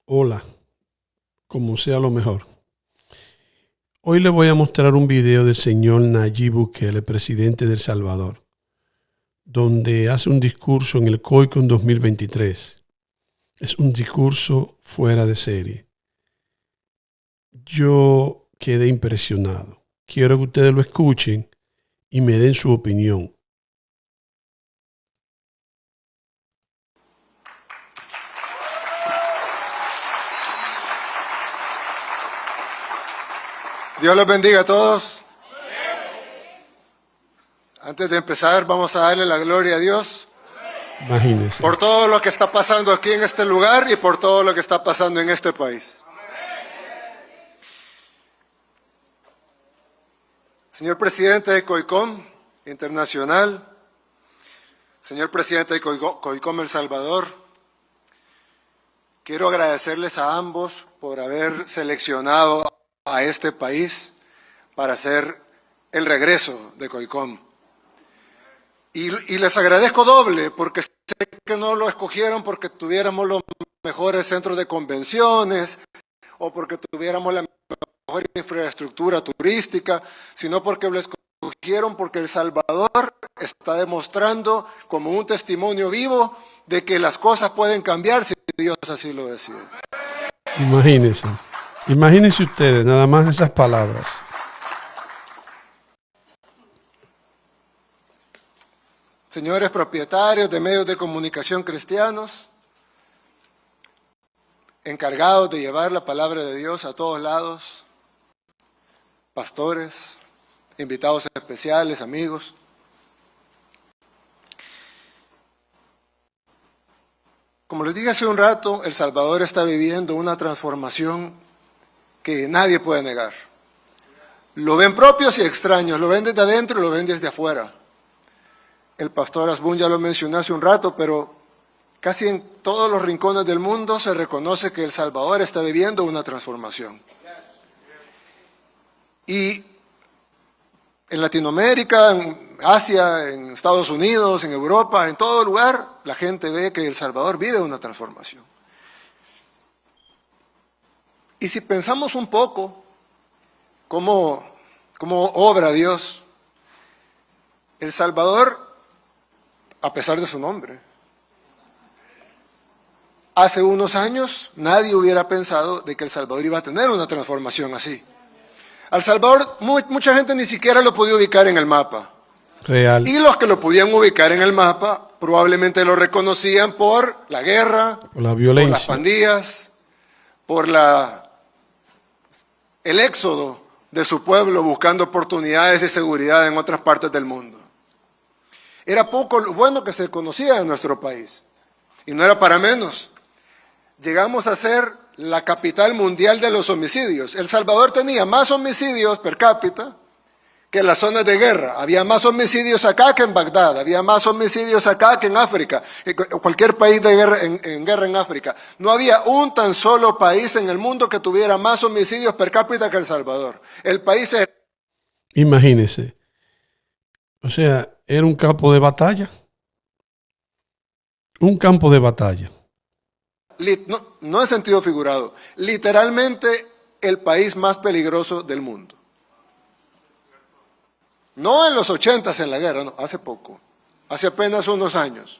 Hola, como sea lo mejor. Hoy le voy a mostrar un video del señor Nayib Bukele, presidente de El Salvador, donde hace un discurso en el COICON 2023. Es un discurso fuera de serie. Yo quedé impresionado. Quiero que ustedes lo escuchen y me den su opinión. Dios los bendiga a todos. Antes de empezar, vamos a darle la gloria a Dios Imagínense. por todo lo que está pasando aquí en este lugar y por todo lo que está pasando en este país. Señor presidente de COICOM Internacional, señor presidente de COICOM El Salvador, quiero agradecerles a ambos por haber seleccionado a este país para hacer el regreso de COICOM. Y les agradezco doble, porque sé que no lo escogieron porque tuviéramos los mejores centros de convenciones o porque tuviéramos la mejor infraestructura turística, sino porque lo escogieron porque El Salvador está demostrando como un testimonio vivo de que las cosas pueden cambiar si Dios así lo decide. Imagínense. Imagínense ustedes, nada más esas palabras. Señores propietarios de medios de comunicación cristianos, encargados de llevar la palabra de Dios a todos lados, pastores, invitados especiales, amigos. Como les dije hace un rato, El Salvador está viviendo una transformación que nadie puede negar. Lo ven propios y extraños, lo ven desde adentro y lo ven desde afuera. El pastor Asbun ya lo mencionó hace un rato, pero casi en todos los rincones del mundo se reconoce que El Salvador está viviendo una transformación. Y en Latinoamérica, en Asia, en Estados Unidos, en Europa, en todo lugar, la gente ve que El Salvador vive una transformación. Y si pensamos un poco cómo obra Dios, El Salvador, a pesar de su nombre, hace unos años nadie hubiera pensado de que El Salvador iba a tener una transformación así. El Salvador, mucha gente ni siquiera lo podía ubicar en el mapa. Real. Y los que lo podían ubicar en el mapa probablemente lo reconocían por la guerra, Por la por las violencia. pandillas, por el éxodo de su pueblo buscando oportunidades y seguridad en otras partes del mundo. Era poco lo bueno que se conocía en nuestro país. Y no era para menos. Llegamos a ser la capital mundial de los homicidios. El Salvador tenía más homicidios per cápita que en las zonas de guerra. Había más homicidios acá que en Bagdad. Había más homicidios acá que en África. Cualquier país de guerra, en guerra en África. No había un tan solo país en el mundo que tuviera más homicidios per cápita que El Salvador. El país era... Imagínense. O sea, era un campo de batalla. Un campo de batalla. No en sentido figurado, literalmente el país más peligroso del mundo. No en los 80s en la guerra, no, hace poco, hace apenas unos años.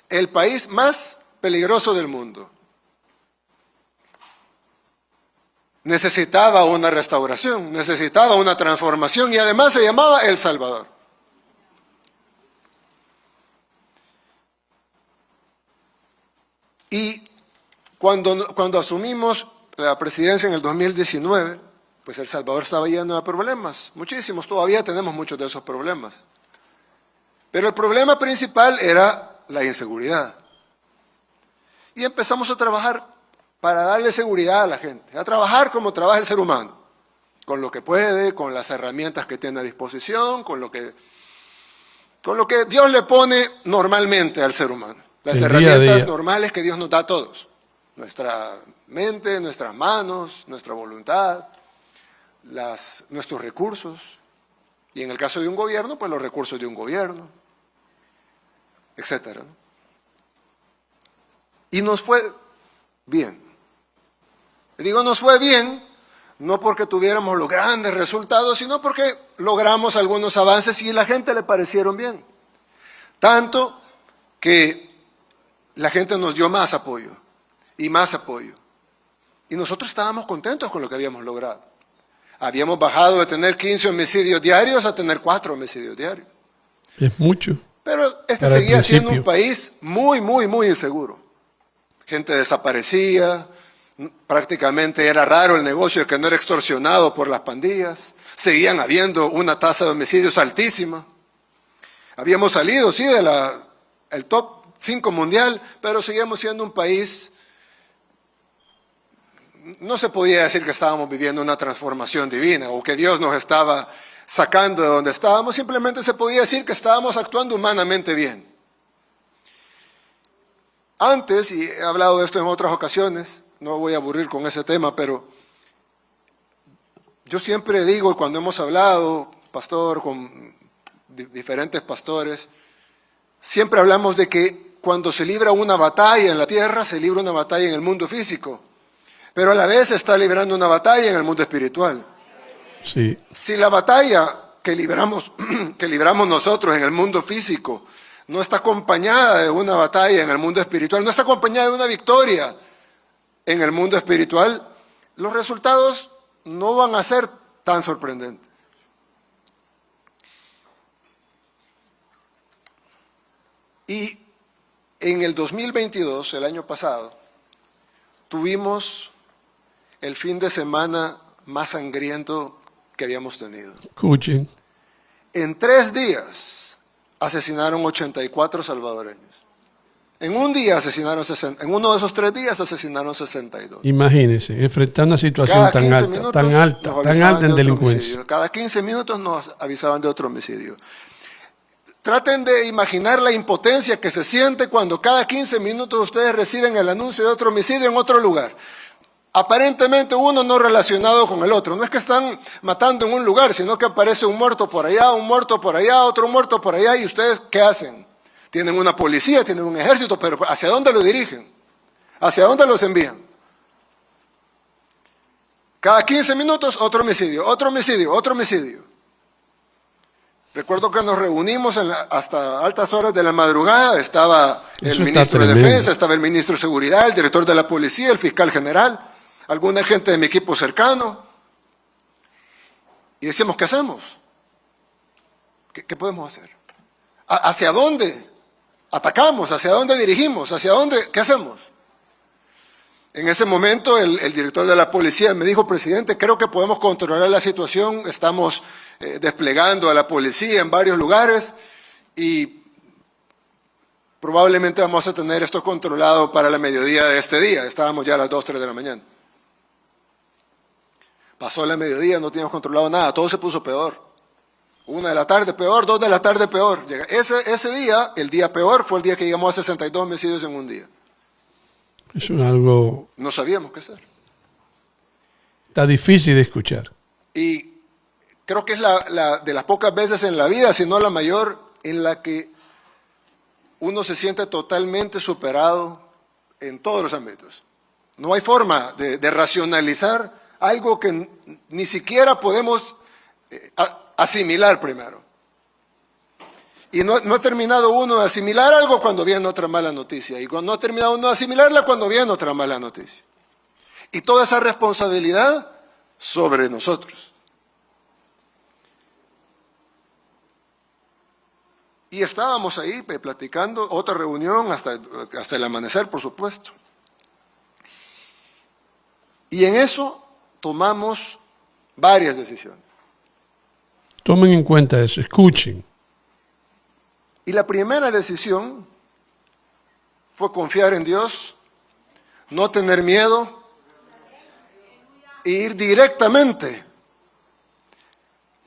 El país más peligroso del mundo. Necesitaba una restauración, necesitaba una transformación y además se llamaba El Salvador. Y cuando asumimos la presidencia en el 2019, pues El Salvador estaba lleno de problemas, muchísimos, todavía tenemos muchos de esos problemas. Pero el problema principal era la inseguridad. Y empezamos a trabajar para darle seguridad a la gente, a trabajar como trabaja el ser humano, con lo que puede, con las herramientas que tiene a disposición, con lo que Dios le pone normalmente al ser humano. Las herramientas normales que Dios nos da a todos. Nuestra mente, nuestras manos, nuestra voluntad, nuestros recursos. Y en el caso de un gobierno, pues los recursos de un gobierno, etcétera. Y nos fue bien. Y digo, nos fue bien, no porque tuviéramos los grandes resultados, sino porque logramos algunos avances y a la gente le parecieron bien. Tanto que la gente nos dio más apoyo y más apoyo. Y nosotros estábamos contentos con lo que habíamos logrado. Habíamos bajado de tener 15 homicidios diarios a tener 4 homicidios diarios. Es mucho. Pero seguía siendo un país muy, muy, muy inseguro. Gente desaparecía, prácticamente era raro el negocio que no era extorsionado por las pandillas. Seguían habiendo una tasa de homicidios altísima. Habíamos salido, sí, del top 5 mundial, pero seguíamos siendo un país. No se podía decir que estábamos viviendo una transformación divina o que Dios nos estaba sacando de donde estábamos, simplemente se podía decir que estábamos actuando humanamente bien. Antes, y he hablado de esto en otras ocasiones, no voy a aburrir con ese tema, pero yo siempre digo, cuando hemos hablado, pastor, con diferentes pastores, siempre hablamos de que cuando se libra una batalla en la tierra, se libra una batalla en el mundo físico, pero a la vez se está librando una batalla en el mundo espiritual. Sí. Si la batalla que libramos nosotros en el mundo físico no está acompañada de una batalla en el mundo espiritual, no está acompañada de una victoria en el mundo espiritual, los resultados no van a ser tan sorprendentes. Y en el 2022, el año pasado, tuvimos el fin de semana más sangriento que habíamos tenido. Escuchen. En 3 días asesinaron 84 salvadoreños. En un día asesinaron 60, en uno de esos 3 días asesinaron 62. Imagínense, enfrentar una situación tan alta en delincuencia. Cada 15 minutos nos avisaban de otro homicidio. Traten de imaginar la impotencia que se siente cuando cada 15 minutos ustedes reciben el anuncio de otro homicidio en otro lugar. Aparentemente uno no relacionado con el otro. No es que están matando en un lugar, sino que aparece un muerto por allá, un muerto por allá, otro muerto por allá. ¿Y ustedes qué hacen? Tienen una policía, tienen un ejército, pero ¿hacia dónde lo dirigen? ¿Hacia dónde los envían? Cada 15 minutos otro homicidio, otro homicidio, otro homicidio. Recuerdo que nos reunimos hasta altas horas de la madrugada. Estaba el ministro de Defensa, estaba el ministro de Seguridad, el director de la policía, el fiscal general, alguna gente de mi equipo cercano. Y decíamos, ¿qué hacemos? ¿Qué podemos hacer? ¿Hacia dónde atacamos? ¿Hacia dónde dirigimos? ¿Hacia dónde? ¿Qué hacemos? En ese momento el director de la policía me dijo, presidente, creo que podemos controlar la situación, estamos desplegando a la policía en varios lugares y probablemente vamos a tener esto controlado para la mediodía de este día. Estábamos ya a las 2, 3 de la mañana. Pasó la mediodía, no teníamos controlado nada, todo se puso peor. 1 de la tarde peor, 2 de la tarde peor. Ese día, el día peor, fue el día que llegamos a 62 homicidios en un día. Eso es algo... No sabíamos qué hacer. Está difícil de escuchar. Y creo que es de las pocas veces en la vida, si no la mayor, en la que uno se siente totalmente superado en todos los ámbitos. No hay forma de racionalizar algo que ni siquiera podemos asimilar primero. Y no ha terminado uno de asimilar algo cuando viene otra mala noticia. Y cuando no ha terminado uno de asimilarla cuando viene otra mala noticia. Y toda esa responsabilidad sobre nosotros. Y estábamos ahí platicando, otra reunión hasta el amanecer, por supuesto. Y en eso tomamos varias decisiones. Tomen en cuenta eso, escuchen. Y la primera decisión fue confiar en Dios, no tener miedo e ir directamente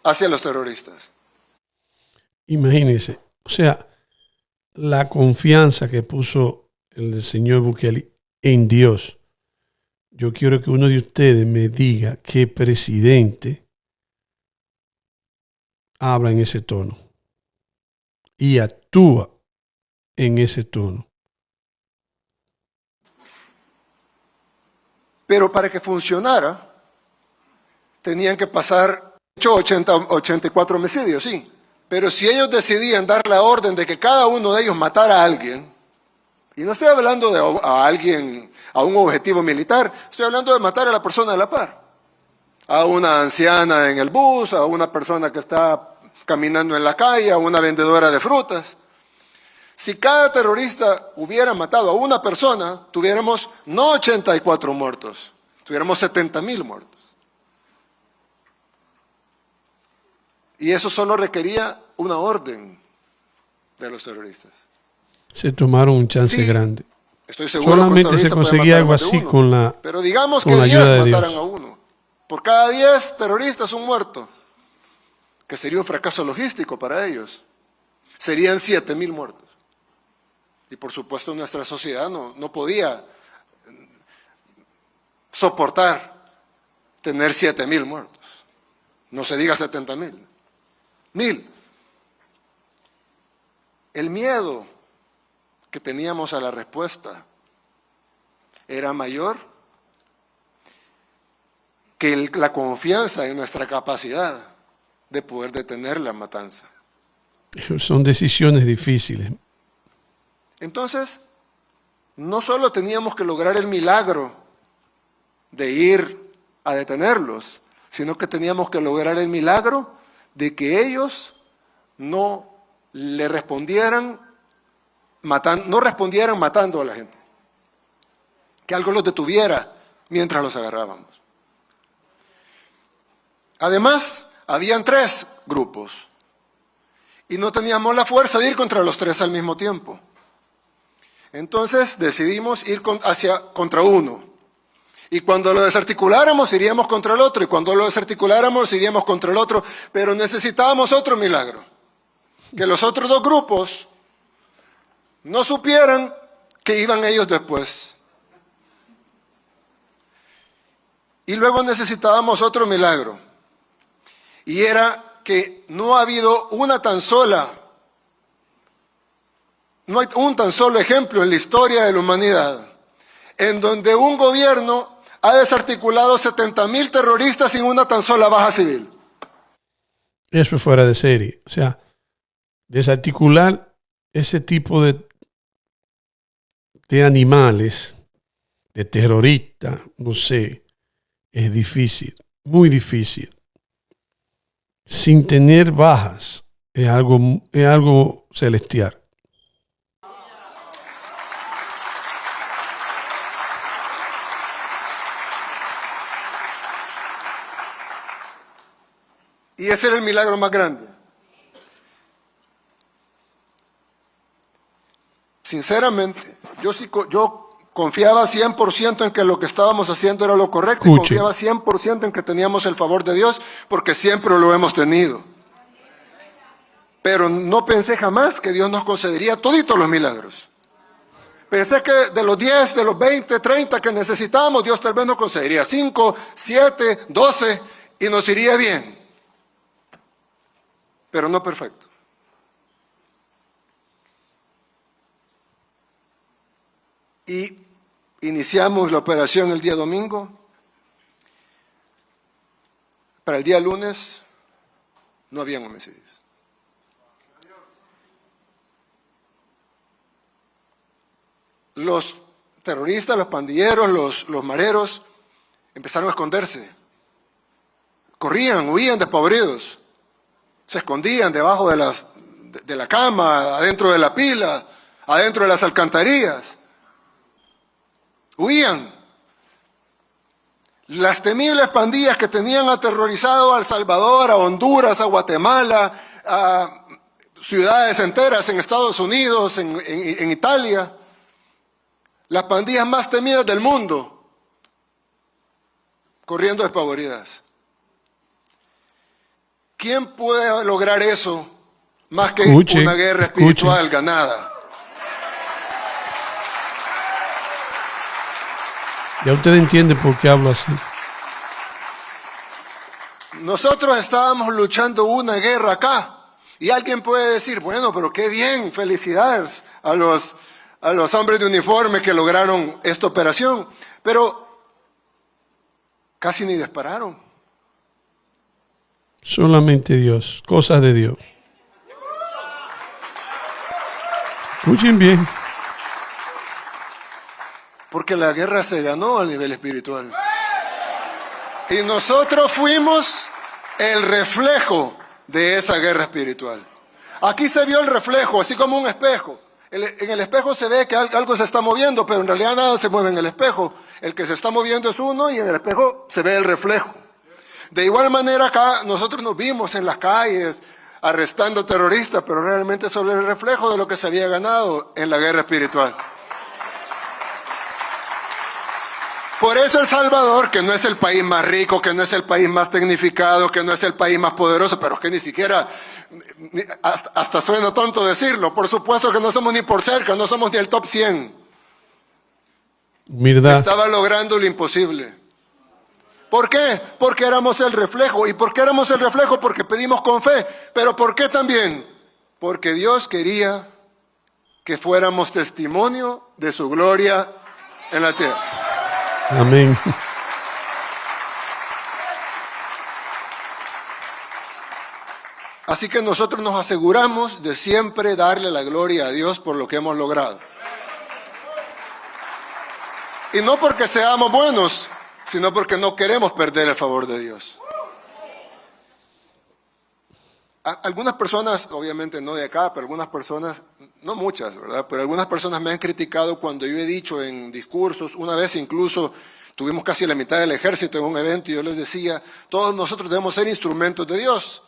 hacia los terroristas. Imagínense, o sea, la confianza que puso el señor Bukele en Dios. Yo quiero que uno de ustedes me diga qué presidente habla en ese tono y actúa en ese tono. Pero para que funcionara, tenían que pasar 84 homicidios, sí. Pero si ellos decidían dar la orden de que cada uno de ellos matara a alguien, y no estoy hablando de a alguien, a un objetivo militar, estoy hablando de matar a la persona de la par. A una anciana en el bus, a una persona que está caminando en la calle, a una vendedora de frutas. Si cada terrorista hubiera matado a una persona, tuviéramos no 84 muertos, tuviéramos 70,000 muertos. Y eso solo requería una orden de los terroristas. Se tomaron un chance grande. Estoy seguro solamente se conseguía algo así con la Pero digamos que 10 mataran a uno. Por cada 10 terroristas un muerto, que sería un fracaso logístico para ellos. Serían 7,000 muertos. Y por supuesto nuestra sociedad no podía soportar tener 7,000 muertos. No se diga 70,000. 1,000. El miedo que teníamos a la respuesta era mayor que la confianza en nuestra capacidad de poder detener la matanza. Son decisiones difíciles. Entonces, no solo teníamos que lograr el milagro de ir a detenerlos, sino que teníamos que lograr el milagro de que ellos no le respondieran matando a la gente. Que algo los detuviera mientras los agarrábamos. Además, habían 3 grupos y no teníamos la fuerza de ir contra los 3 al mismo tiempo. Entonces decidimos ir contra uno. Y cuando lo desarticuláramos, iríamos contra el otro. Y cuando lo desarticuláramos, iríamos contra el otro. Pero necesitábamos otro milagro. Que los otros 2 grupos no supieran que iban ellos después. Y luego necesitábamos otro milagro. Y era que no ha habido no hay un tan solo ejemplo en la historia de la humanidad en donde un gobierno ha desarticulado 70,000 terroristas sin una tan sola baja civil. Eso es fuera de serie. O sea, desarticular ese tipo de animales, de terroristas, no sé, es difícil, muy difícil. Sin tener bajas, es algo celestial. Y ese era el milagro más grande. Sinceramente, yo confiaba 100% en que lo que estábamos haciendo era lo correcto. Y confiaba 100% en que teníamos el favor de Dios, porque siempre lo hemos tenido. Pero no pensé jamás que Dios nos concedería toditos los milagros. Pensé que de los 10, de los 20, 30 que necesitábamos, Dios tal vez nos concedería 5, 7, 12 y nos iría bien. Pero no perfecto. Y iniciamos la operación el día domingo. Para el día lunes no habían homicidios. Los terroristas, los pandilleros, los mareros empezaron a esconderse. Corrían, huían despavoridos. Se escondían debajo de la cama, adentro de la pila, adentro de las alcantarillas. Huían. Las temibles pandillas que tenían aterrorizado a El Salvador, a Honduras, a Guatemala, a ciudades enteras en Estados Unidos, en Italia. Las pandillas más temidas del mundo, corriendo despavoridas. ¿Quién puede lograr eso más que una guerra espiritual ganada? Ya usted entiende por qué hablo así. Nosotros estábamos luchando una guerra acá. Y alguien puede decir, bueno, pero qué bien, felicidades a los hombres de uniforme que lograron esta operación. Pero casi ni dispararon. Solamente Dios, cosas de Dios. Escuchen bien. Porque la guerra se ganó a nivel espiritual. Y nosotros fuimos el reflejo de esa guerra espiritual. Aquí se vio el reflejo, así como un espejo. En el espejo se ve que algo se está moviendo, pero en realidad nada se mueve en el espejo. El que se está moviendo es uno y en el espejo se ve el reflejo. De igual manera acá nosotros nos vimos en las calles arrestando terroristas, pero realmente solo el reflejo de lo que se había ganado en la guerra espiritual. Por eso El Salvador, que no es el país más rico, que no es el país más tecnificado, que no es el país más poderoso, pero que ni siquiera, hasta suena tonto decirlo, por supuesto que no somos ni por cerca, no somos ni el top 100. Humildad. Estaba logrando lo imposible. ¿Por qué? Porque éramos el reflejo. ¿Y por qué éramos el reflejo? Porque pedimos con fe. ¿Pero por qué también? Porque Dios quería que fuéramos testimonio de su gloria en la tierra. Amén. Así que nosotros nos aseguramos de siempre darle la gloria a Dios por lo que hemos logrado. Y no porque seamos buenos, sino porque no queremos perder el favor de Dios. Algunas personas, obviamente no de acá, pero algunas personas, no muchas, ¿verdad? Pero algunas personas me han criticado cuando yo he dicho en discursos, una vez incluso tuvimos casi la mitad del ejército en un evento y yo les decía, todos nosotros debemos ser instrumentos de Dios.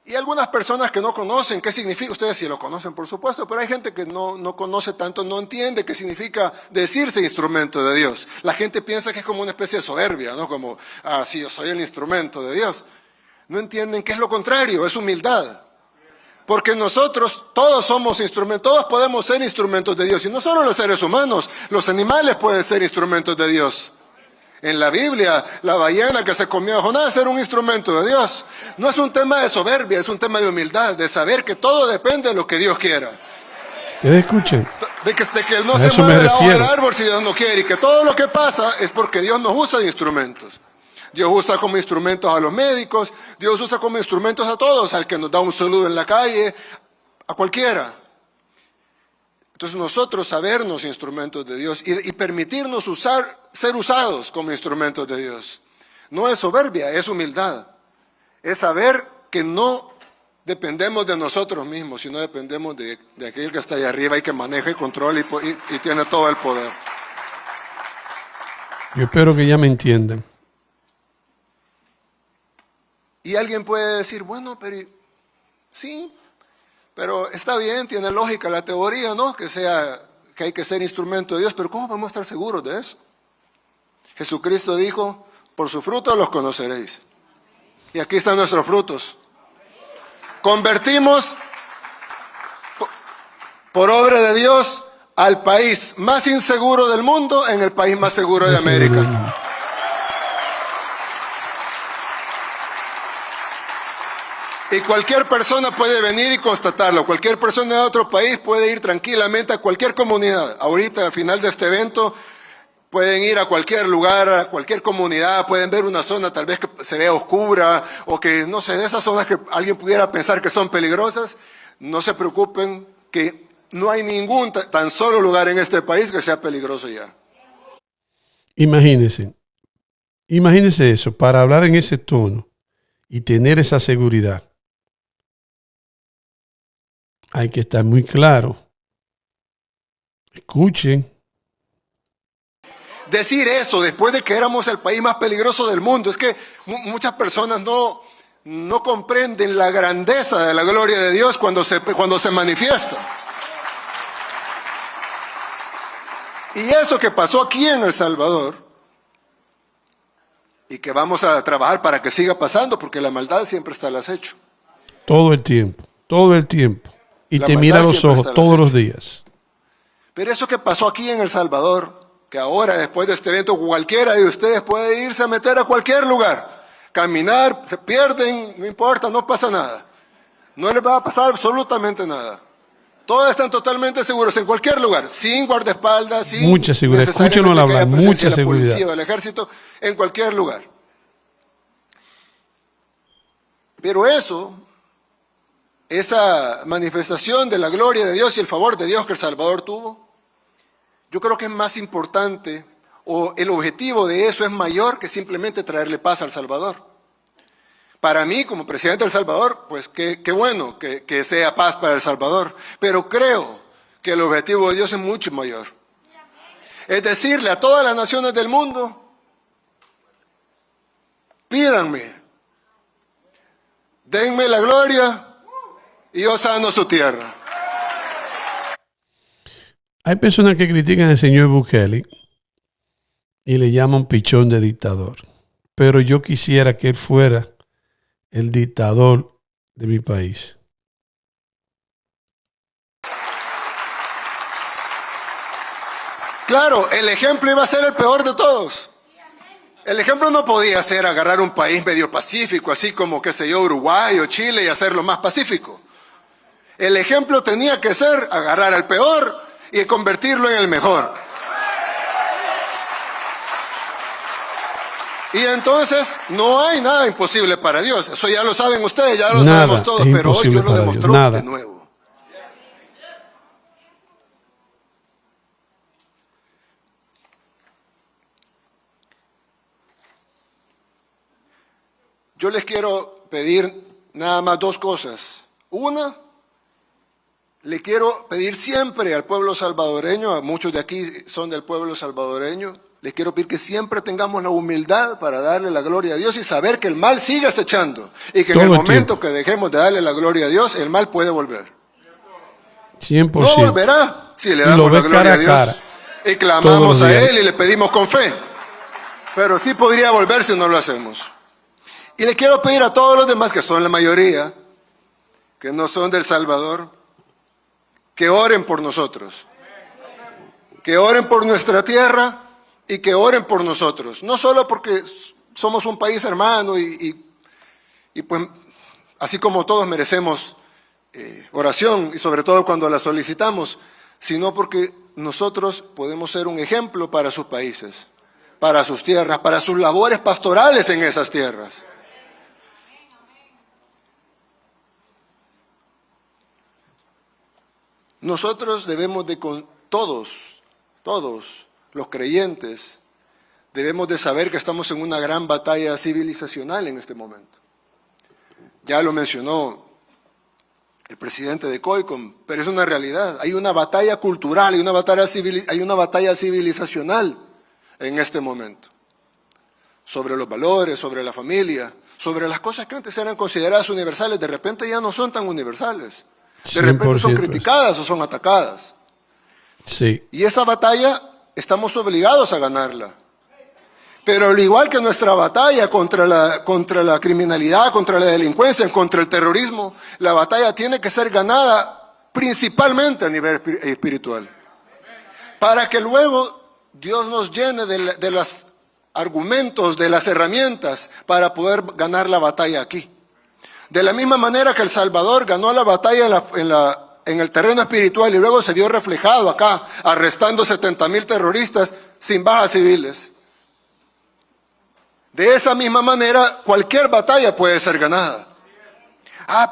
Y algunas personas que no conocen qué significa, ustedes sí lo conocen por supuesto, pero hay gente que no conoce tanto, no entiende qué significa decirse instrumento de Dios. La gente piensa que es como una especie de soberbia, ¿no? Como, sí, yo soy el instrumento de Dios. No entienden que es lo contrario, es humildad. Porque nosotros todos somos instrumentos, todos podemos ser instrumentos de Dios. Y no solo los seres humanos, los animales pueden ser instrumentos de Dios. En la Biblia, la ballena que se comió a Jonás era un instrumento de Dios. No es un tema de soberbia, es un tema de humildad, de saber que todo depende de lo que Dios quiera. Que escuchen. De que Él no se mueve la hoja del árbol si Dios no quiere. Y que todo lo que pasa es porque Dios nos usa de instrumentos. Dios usa como instrumentos a los médicos, Dios usa como instrumentos a todos, al que nos da un saludo en la calle, a cualquiera. Entonces nosotros sabernos instrumentos de Dios y permitirnos ser usados como instrumentos de Dios. No es soberbia, es humildad. Es saber que no dependemos de nosotros mismos, sino dependemos de aquel que está allá arriba y que maneja y controla y tiene todo el poder. Yo espero que ya me entiendan. Y alguien puede decir, bueno, pero sí, pero está bien, tiene lógica la teoría, ¿no? Que hay que ser instrumento de Dios, pero ¿cómo podemos estar seguros de eso? Jesucristo dijo, por sus frutos los conoceréis. Y aquí están nuestros frutos. Convertimos, por obra de Dios, al país más inseguro del mundo en el país más seguro de América. Y cualquier persona puede venir y constatarlo. Cualquier persona de otro país puede ir tranquilamente a cualquier comunidad. Ahorita, al final de este evento, pueden ir a cualquier lugar, a cualquier comunidad. Pueden ver una zona tal vez que se vea oscura o que, no sé, de esas zonas que alguien pudiera pensar que son peligrosas. No se preocupen que no hay ningún tan solo lugar en este país que sea peligroso ya. Imagínense eso, para hablar en ese tono y tener esa seguridad. Hay que estar muy claro. Escuchen. Decir eso después de que éramos el país más peligroso del mundo, es que muchas personas no comprenden la grandeza de la gloria de Dios cuando se manifiesta. Y eso que pasó aquí en El Salvador, y que vamos a trabajar para que siga pasando, porque la maldad siempre está al acecho. Todo el tiempo. Y te mira a los ojos todos los días. Pero eso que pasó aquí en El Salvador, que ahora después de este evento cualquiera de ustedes puede irse a meter a cualquier lugar, caminar, se pierden, no importa, no pasa nada. No les va a pasar absolutamente nada. Todos están totalmente seguros en cualquier lugar, sin guardaespaldas, sin mucha seguridad. Escúchenos hablar, mucha seguridad. La policía o el ejército, en cualquier lugar. Pero esa manifestación de la gloria de Dios y el favor de Dios que El Salvador tuvo, yo creo que es más importante, o el objetivo de eso es mayor que simplemente traerle paz al Salvador. Para mí, como presidente de El Salvador, pues qué bueno que sea paz para El Salvador, pero creo que el objetivo de Dios es mucho mayor. Es decirle a todas las naciones del mundo, pídanme, denme la gloria y yo sano su tierra. Hay personas que critican al señor Bukele y le llaman pichón de dictador. Pero yo quisiera que él fuera el dictador de mi país. Claro, el ejemplo iba a ser el peor de todos. El ejemplo no podía ser agarrar un país medio pacífico, así como, qué sé yo, Uruguay o Chile, y hacerlo más pacífico. El ejemplo tenía que ser agarrar al peor y convertirlo en el mejor. Y entonces no hay nada imposible para Dios. Eso ya lo saben ustedes, ya lo sabemos todos, pero hoy Dios lo demostró de nuevo. Yo les quiero pedir nada más dos cosas. Una, le quiero pedir siempre al pueblo salvadoreño, a muchos de aquí son del pueblo salvadoreño, les quiero pedir que siempre tengamos la humildad para darle la gloria a Dios y saber que el mal sigue acechando y que en el momento que dejemos de darle la gloria a Dios, el mal puede volver. 100%. No volverá si le damos la gloria a Dios y clamamos a Él y le pedimos con fe. Pero sí podría volver si no lo hacemos. Y le quiero pedir a todos los demás, que son la mayoría, que no son del Salvador, que oren por nosotros, que oren por nuestra tierra y que oren por nosotros. No solo porque somos un país hermano y pues así como todos merecemos oración y sobre todo cuando la solicitamos, sino porque nosotros podemos ser un ejemplo para sus países, para sus tierras, para sus labores pastorales en esas tierras. Nosotros debemos de, con todos los creyentes, debemos de saber que estamos en una gran batalla civilizacional en este momento. Ya lo mencionó el presidente de COICOM, pero es una realidad. Hay una batalla cultural, hay una batalla civilizacional en este momento. Sobre los valores, sobre la familia, sobre las cosas que antes eran consideradas universales, de repente ya no son tan universales. De repente son criticadas o son atacadas. Sí. Y esa batalla estamos obligados a ganarla. Pero al igual que nuestra batalla contra la criminalidad, contra la delincuencia, contra el terrorismo, la batalla tiene que ser ganada principalmente a nivel espiritual. Para que luego Dios nos llene de los argumentos, de las herramientas para poder ganar la batalla aquí. De la misma manera que El Salvador ganó la batalla en el terreno espiritual y luego se vio reflejado acá, arrestando 70,000 terroristas sin bajas civiles. De esa misma manera, cualquier batalla puede ser ganada.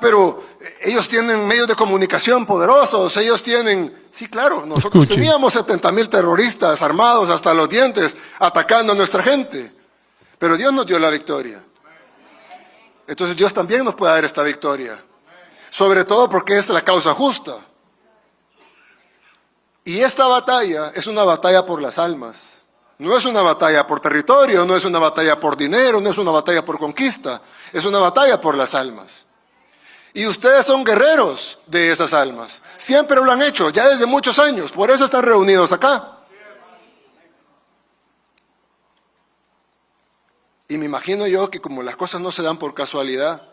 Pero ellos tienen medios de comunicación poderosos, ellos tienen... Sí, claro, nosotros teníamos 70,000 terroristas armados hasta los dientes atacando a nuestra gente, pero Dios nos dio la victoria. Entonces Dios también nos puede dar esta victoria, sobre todo porque es la causa justa. Y esta batalla es una batalla por las almas. No es una batalla por territorio, no es una batalla por dinero, no es una batalla por conquista, es una batalla por las almas. Y ustedes son guerreros de esas almas. Siempre lo han hecho, ya desde muchos años, por eso están reunidos acá. Y me imagino yo que como las cosas no se dan por casualidad,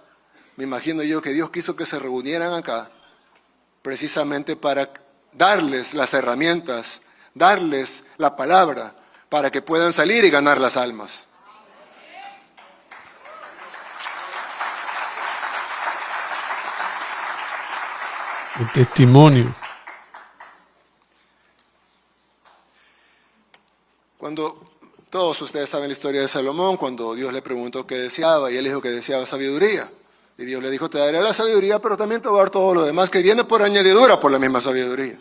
me imagino yo que Dios quiso que se reunieran acá precisamente para darles las herramientas, darles la palabra, para que puedan salir y ganar las almas. El testimonio. Cuando Todos ustedes saben la historia de Salomón, cuando Dios le preguntó qué deseaba, y él dijo que deseaba sabiduría. Y Dios le dijo, te daré la sabiduría, pero también te voy a dar todo lo demás que viene por añadidura por la misma sabiduría.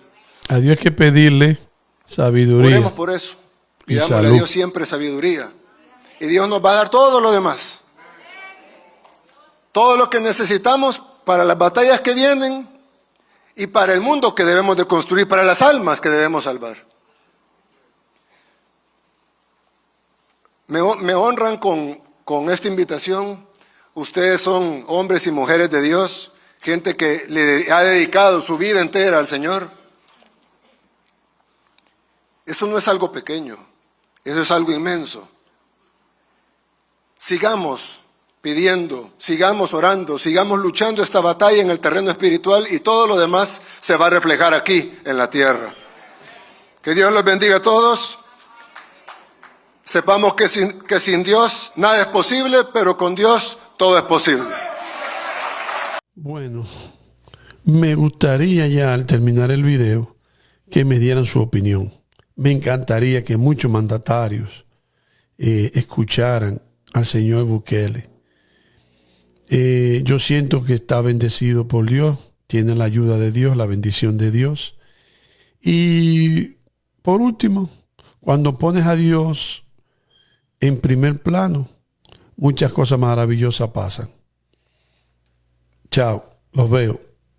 A Dios hay que pedirle sabiduría. Oremos por eso. Y Pidámosle a salud. Dios siempre sabiduría. Y Dios nos va a dar todo lo demás. Todo lo que necesitamos para las batallas que vienen y para el mundo que debemos de construir, para las almas que debemos salvar. Me honran con esta invitación. Ustedes son hombres y mujeres de Dios, gente que le ha dedicado su vida entera al Señor. Eso no es algo pequeño, eso es algo inmenso. Sigamos pidiendo, sigamos orando, sigamos luchando esta batalla en el terreno espiritual y todo lo demás se va a reflejar aquí en la tierra. Que Dios los bendiga a todos. Sepamos que sin Dios nada es posible, pero con Dios todo es posible. Bueno, me gustaría ya al terminar el video que me dieran su opinión. Me encantaría que muchos mandatarios escucharan al señor Bukele. Yo siento que está bendecido por Dios, tiene la ayuda de Dios, la bendición de Dios. Y por último, cuando pones a Dios en primer plano, muchas cosas maravillosas pasan. Chao, los veo.